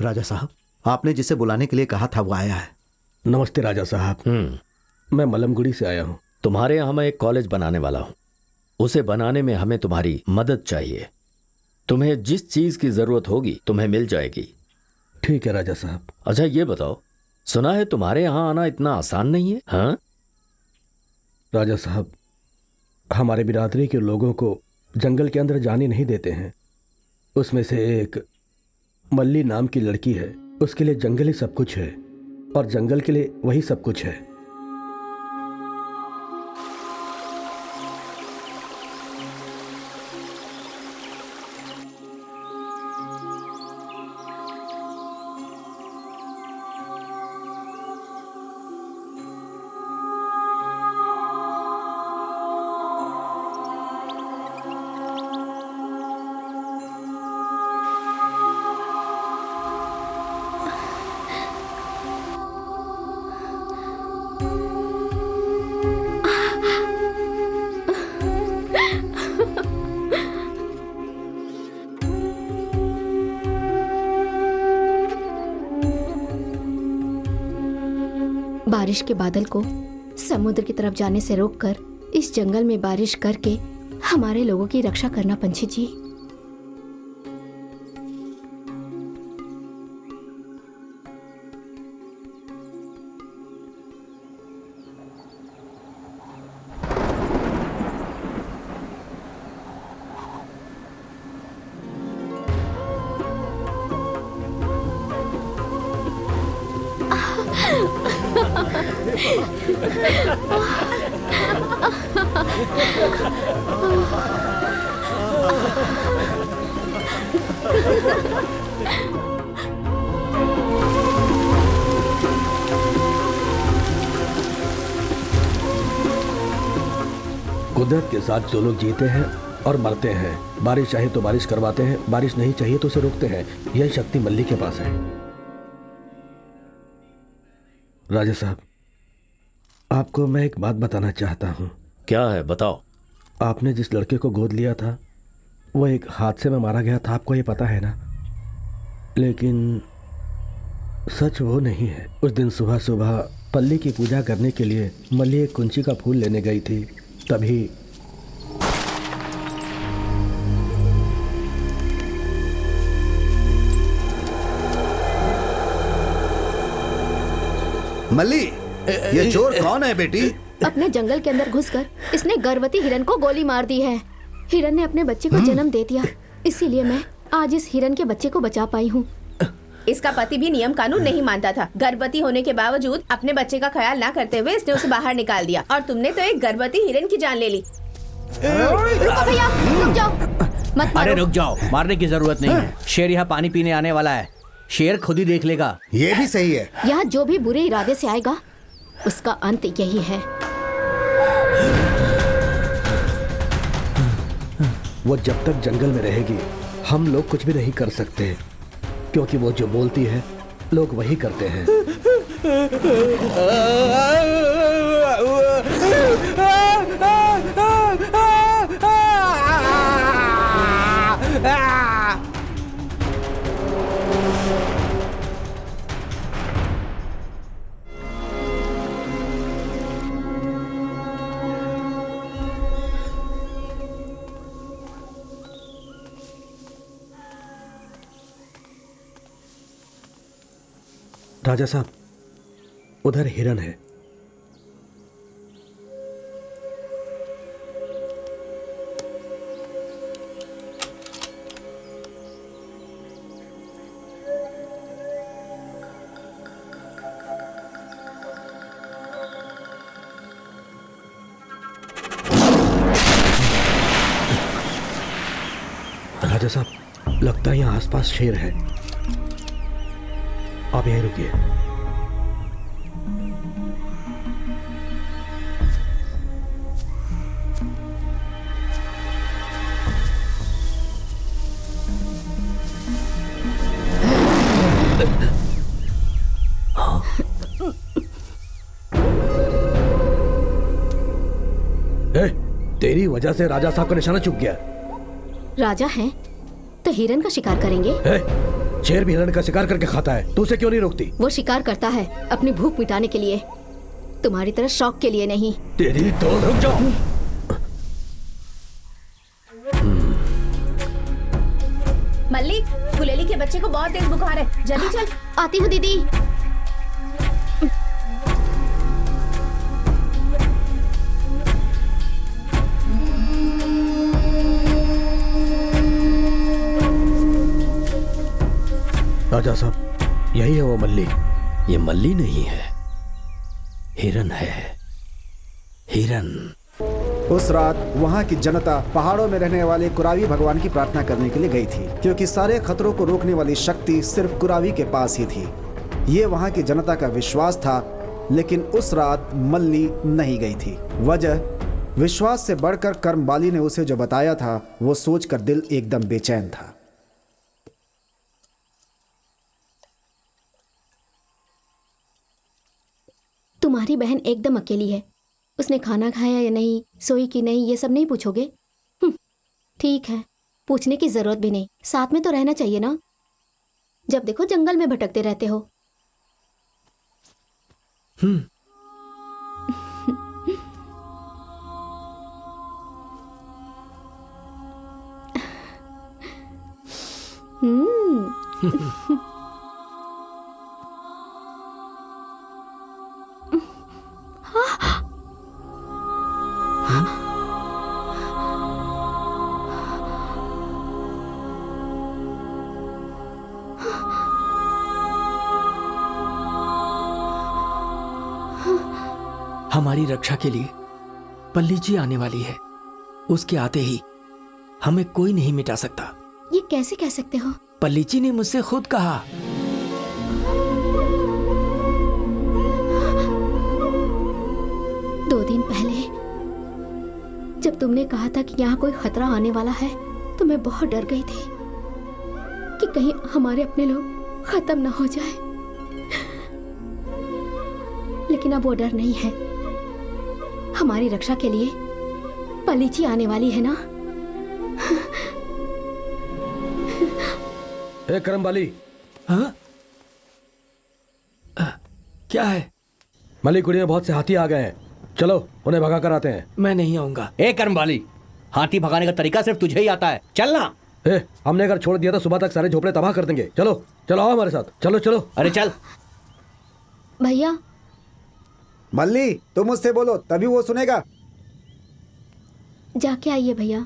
राजा साहब, आपने जिसे बुलाने के लिए कहा था वो आया है। नमस्ते राजा साहब। मैं मलमगुड़ी से आया हूँ। तुम्हारे यहाँ मैं एक कॉलेज बनाने वाला हूँ। उसे बनाने में हमें तुम्हारी मदद चाहिए। तुम्हें जिस चीज की जरूरत होगी तुम्हें मिल जाएगी। ठीक है राजा साहब। अच्छा ये बताओ, सुना है तुम्हारे यहाँ आना इतना आसान नहीं है? हाँ राजा साहब, हमारे बिरादरी के लोगों को जंगल के अंदर जाने नहीं देते हैं। उसमें से एक मल्ली नाम की लड़की है। उसके लिए जंगल ही सब कुछ है और जंगल के लिए वही सब कुछ है। बारिश के बादल को समुद्र की तरफ जाने से रोककर इस जंगल में बारिश करके हमारे लोगों की रक्षा करना पंछी जी। कुदरत के साथ जो लोग जीते हैं और मरते हैं, बारिश चाहे तो बारिश करवाते हैं, बारिश नहीं चाहिए तो उसे रोकते हैं। यह शक्ति मल्ली के पास है। राजा साहब, आपको मैं एक बात बताना चाहता हूँ। क्या है बताओ। आपने जिस लड़के को गोद लिया था वो एक हादसे में मारा गया था, आपको ये पता है ना? लेकिन सच वो नहीं है। उस दिन सुबह सुबह पल्ली की पूजा करने के लिए मल्ली एक कुंची का फूल लेने गई थी। तभी मल्ली, ये चोर कौन है बेटी? अपने जंगल के अंदर घुसकर इसने गर्भवती हिरन को गोली मार दी है। हिरन ने अपने बच्चे को जन्म दे दिया, इसीलिए मैं आज इस हिरन के बच्चे को बचा पाई हूँ। इसका पति भी नियम कानून नहीं मानता था। गर्भवती होने के बावजूद अपने बच्चे का ख्याल ना करते हुए इसने उसे बाहर निकाल दिया और तुमने तो एक गर्भवती हिरन की जान ले ली। रुको भैया, रुक जाओ, मत मारो। अरे रुक जाओ, मारने की जरूरत नहीं है। शेर यहाँ पानी पीने आने वाला है, शेर खुद ही देख लेगा। ये भी सही है। यहाँ जो भी बुरे इरादे से आएगा उसका अंत यही है। वो जब तक जंगल में रहेगी हम लोग कुछ भी नहीं कर सकते, क्योंकि वो जो बोलती है लोग वही करते हैं। राजा साहब, उधर हिरन है। राजा साहब, लगता है यहाँ आसपास शेर है। आप यहीं रुकिए। तेरी वजह से राजा साहब का निशाना चुक गया। राजा हैं तो हिरन का शिकार करेंगे। शेर भी हिरण का शिकार करके खाता है, तू उसे क्यों नहीं रोकती? वो शिकार करता है अपनी भूख मिटाने के लिए, तुम्हारी तरह शौक के लिए नहीं। तेरी तो रुक जाओ। मल्ली, गुलेली के बच्चे को बहुत तेज बुखार है, जल्दी चल। आती हूँ दीदी। राजा साहब, यही है वो मल्ली। ये मल्ली नहीं है, हिरन है, हिरन। उस रात वहाँ की जनता पहाड़ों में रहने वाले कुरावी भगवान की प्रार्थना करने के लिए गई थी, क्योंकि सारे खतरों को रोकने वाली शक्ति सिर्फ कुरावी के पास ही थी। ये वहाँ की जनता का विश्वास था, लेकिन उस रात मल्ली नहीं गई थी। वजह, विश्वास से बढ़कर कर्मबाली ने उसे जो बताया था वो सोचकर दिल एकदम बेचैन था। तुम्हारी बहन एकदम अकेली है, उसने खाना खाया या नहीं, सोई कि नहीं, ये सब नहीं पूछोगे? ठीक है, पूछने की जरूरत भी नहीं, साथ में तो रहना चाहिए ना। जब देखो जंगल में भटकते रहते हो। हमारी रक्षा के लिए पल्ली जी आने वाली है। उसके आते ही हमें कोई नहीं मिटा सकता। ये कैसे कह सकते हो? पल्ली जी ने मुझसे खुद कहा। दो दिन पहले जब तुमने कहा था कि यहाँ कोई खतरा आने वाला है, तो मैं बहुत डर गई थी कि कहीं हमारे अपने लोग खत्म ना हो जाए। लेकिन अब वो डर नहीं है। हमारी रक्षा के लिए पलीची आने वाली है ना। ए करमबाली। हाँ? क्या है? मल्लीकुड़ी में बहुत से हाथी आ गए हैं, चलो उन्हें भगा कर आते हैं। मैं नहीं आऊंगा। ए कर्मवाली, हाथी भगाने का तरीका सिर्फ तुझे ही आता है, चलना। हमने अगर छोड़ दिया तो सुबह तक सारे झोपड़े तबाह कर देंगे। चलो चलो, आओ हमारे साथ, चलो चलो। अरे चल। भैया, मल्ली, तुम उससे बोलो तभी वो सुनेगा। जाके आइए भैया।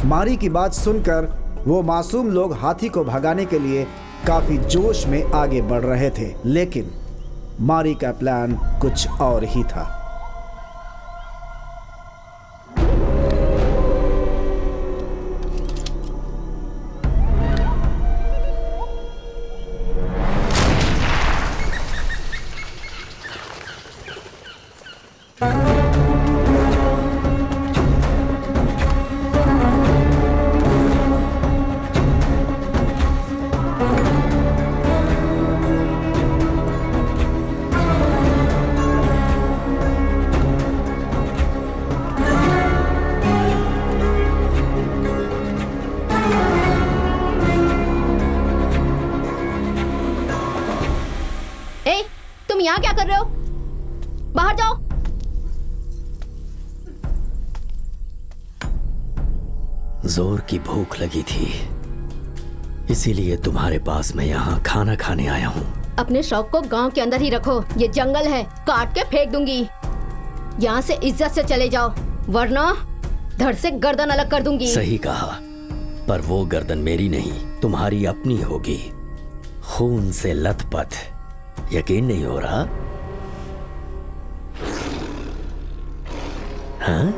मारी की बात सुनकर वो मासूम लोग हाथी को भगाने के लिए काफी जोश में आगे बढ़ रहे थे, लेकिन मारी का प्लान कुछ और ही था। यहाँ क्या कर रहे हो? बाहर जाओ। जोर की भूख लगी थी, इसीलिए तुम्हारे पास मैं यहाँ खाना खाने आया हूँ। अपने शौक को गांव के अंदर ही रखो, ये जंगल है, काट के फेंक दूंगी। यहाँ से इज्जत से चले जाओ, वरना धड़ से गर्दन अलग कर दूंगी। सही कहा, पर वो गर्दन मेरी नहीं, तुम्हारी अपनी होगी, खून से लथपथ। यकीन नहीं हो रहा? हाँ?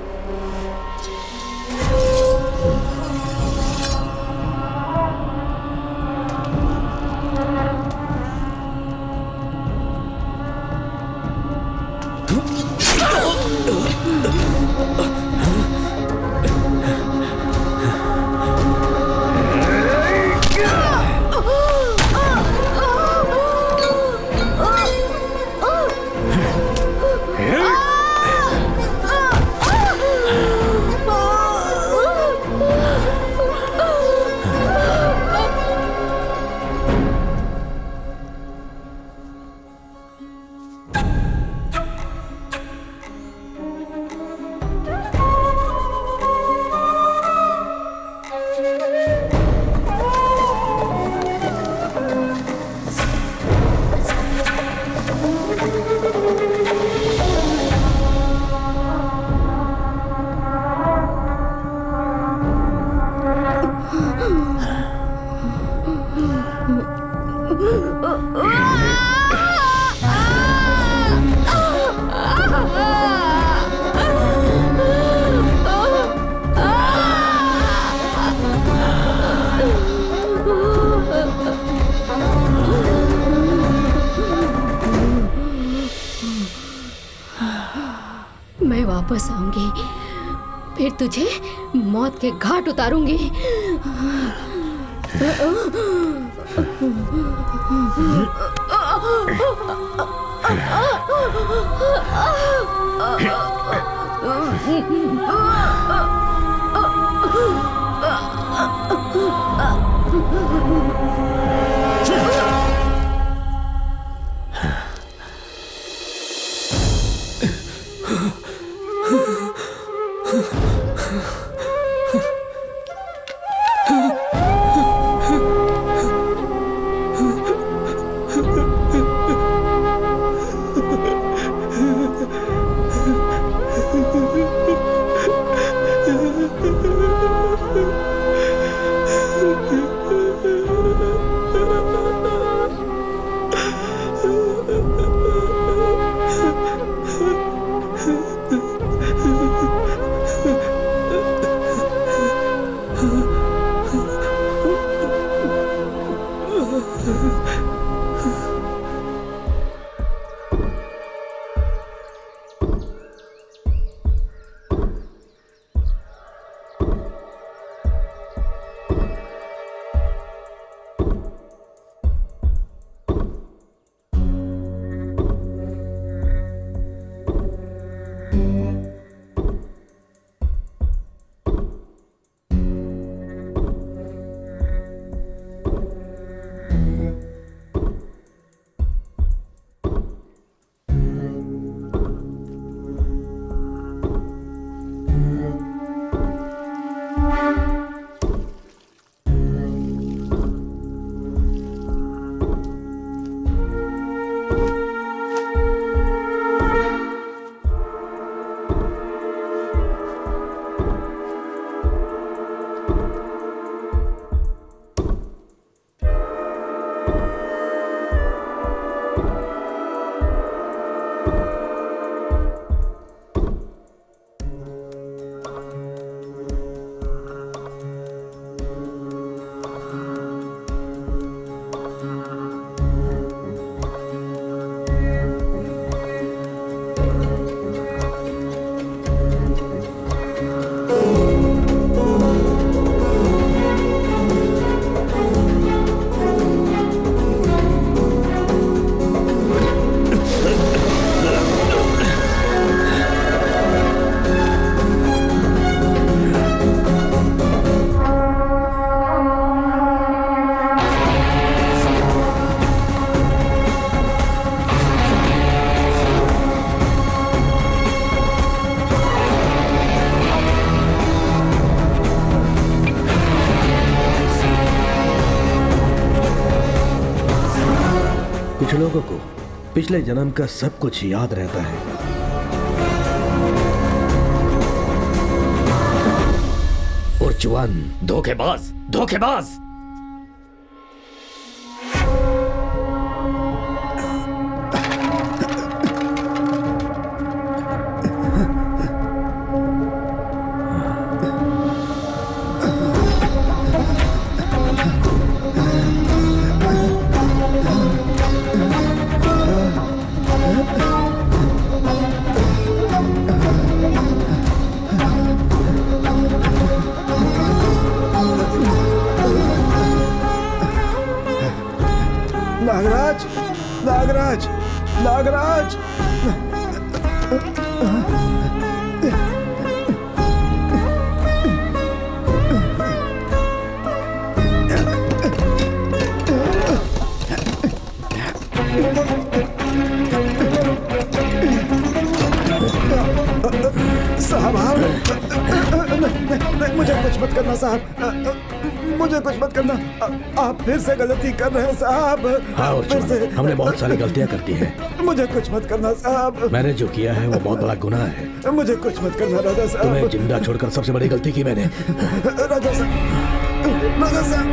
वापस आऊंगी, फिर तुझे मौत के घाट उतारूंगी। कुछ लोगों को पिछले जन्म का सब कुछ याद रहता है। उर्चुअन, धोखेबाज, धोखेबाज। नागराज, नागराज, नागराज। साहब, मुझे कुछ मत करना साहब, मुझे कुछ मत करना। आप फिर से गलती कर रहे हैं साहब। हाँ फिर से हमने बहुत सारी गलतियां करती हैं। मुझे कुछ मत करना साहब। मैंने जो किया है वो बहुत बड़ा गुनाह है। मुझे कुछ मत करना राजा साहब। तुम्हें जिंदा छोड़कर सबसे बड़ी गलती की मैंने। राजा साहब, राजा साहब।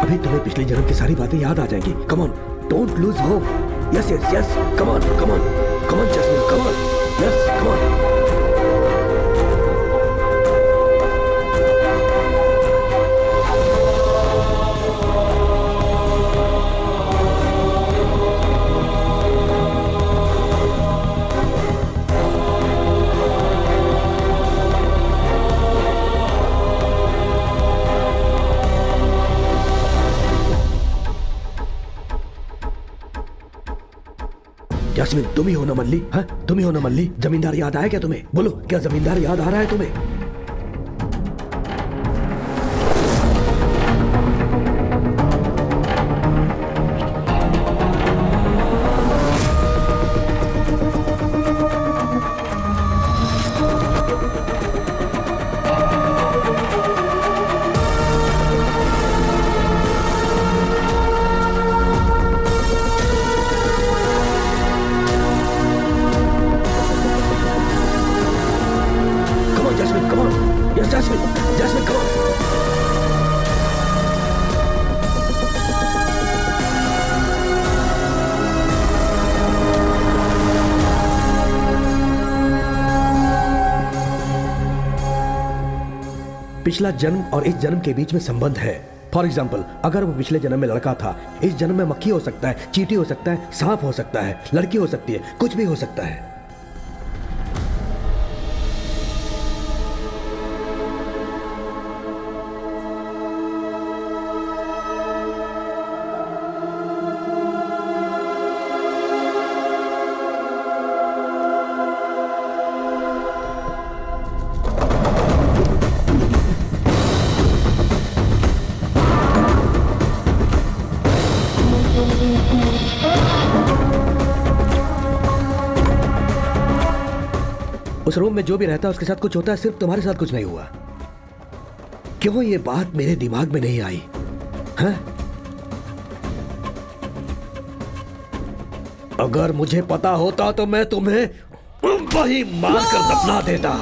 अभी तुम्हें पिछले जन्म की सारी बातें याद आ जाएंगी। Come on, don't lose hope. Yes yes yes, come on come on come on Jasmine, come on, yes come on. Yasmin, तुम ही हो ना मल्ली? हाँ, तुम ही हो ना मल्ली? जमींदार याद आया क्या तुम्हें? बोलो, क्या जमींदार याद आ रहा है तुम्हें? पिछला जन्म और इस जन्म के बीच में संबंध है। फॉर एग्जाम्पल, अगर वो पिछले जन्म में लड़का था, इस जन्म में मक्खी हो सकता है, चींटी हो सकता है, सांप हो सकता है, लड़की हो सकती है, कुछ भी हो सकता है। उस रूम में जो भी रहता है उसके साथ कुछ होता है, सिर्फ तुम्हारे साथ कुछ नहीं हुआ। क्यों ये बात मेरे दिमाग में नहीं आई? हाँ? अगर मुझे पता होता तो मैं तुम्हें वही मार कर दफना देता।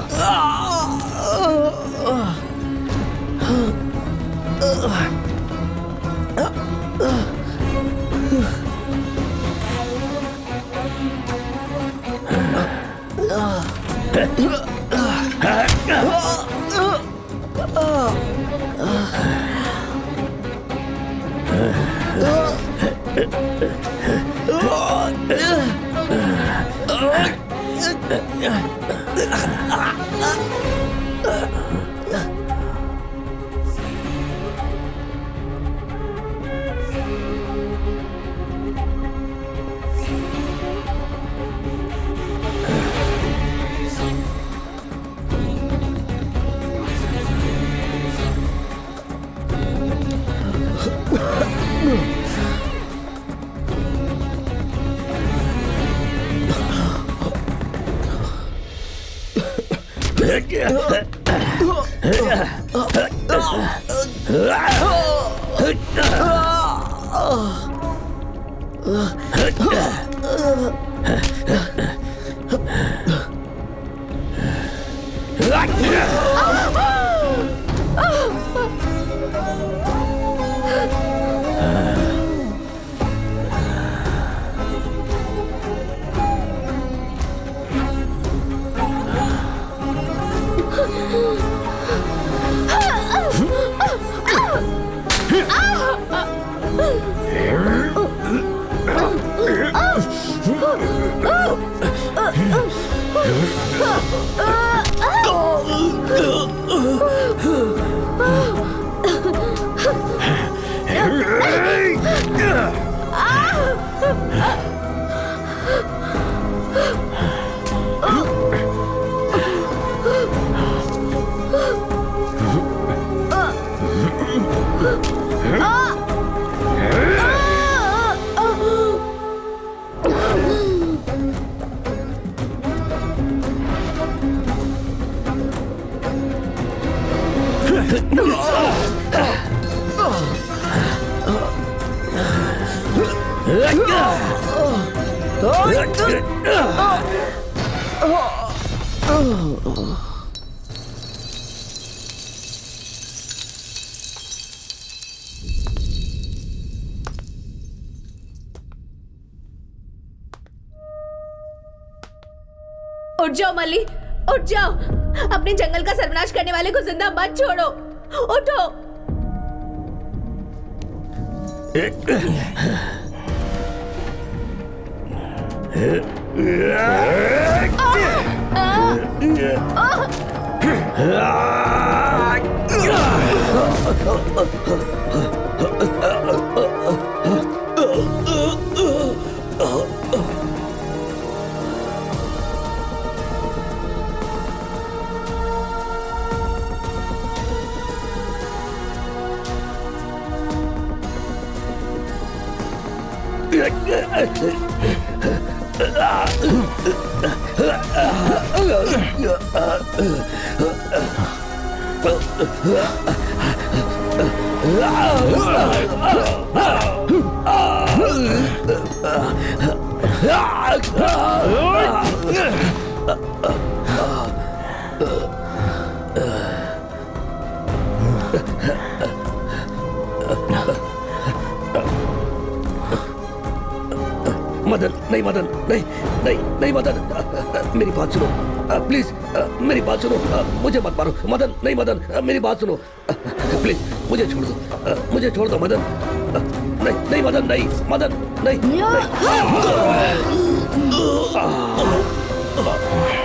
उठ जाओ मल्ली, उठ जाओ। अपने जंगल का सर्वनाश करने वाले को जिंदा मत छोड़ो, उठो। मदन, नहीं मदन, नहीं नहीं नहीं मदन, मेरी बात सुनो प्लीज, मेरी बात सुनो, मुझे मत मारो मदन, नहीं मदन, मेरी बात सुनो प्लीज, मुझे छोड़ दो, मुझे छोड़ दो मदन, नहीं नहीं मदन, नहीं मदन, नहीं, नहीं।